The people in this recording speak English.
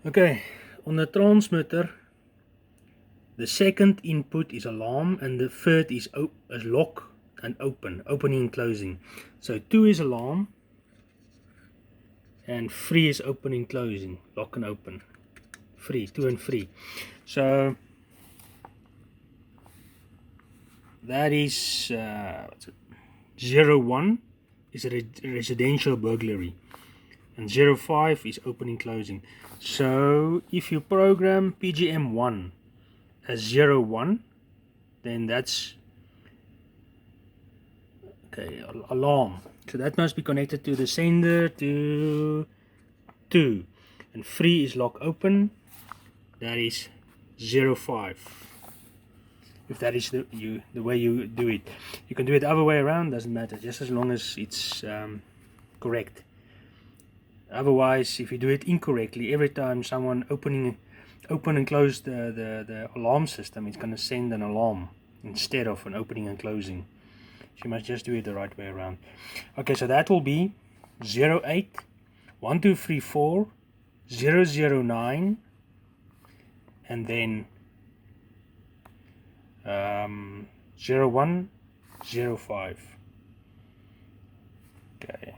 Okay, on the transmitter, the second input is alarm and the third is lock and opening and closing. So 2 is alarm and 3 is opening closing, lock and open. 2 and 3. So that is 01 is a residential burglary and 05 is opening closing. So if you program PGM1 as 01, then that's okay, alarm. So that must be connected to the sender to 2, and 3 is lock open. That is 05. If that is the way you do it, you can do it the other way around. Doesn't matter, just as long as it's correct. Otherwise, if you do it incorrectly, every time someone open and close the alarm system, it's going to send an alarm instead of an opening and closing. So you must just do it the right way around. Okay, so that will be 08 1234 009 and then 0105. Okay.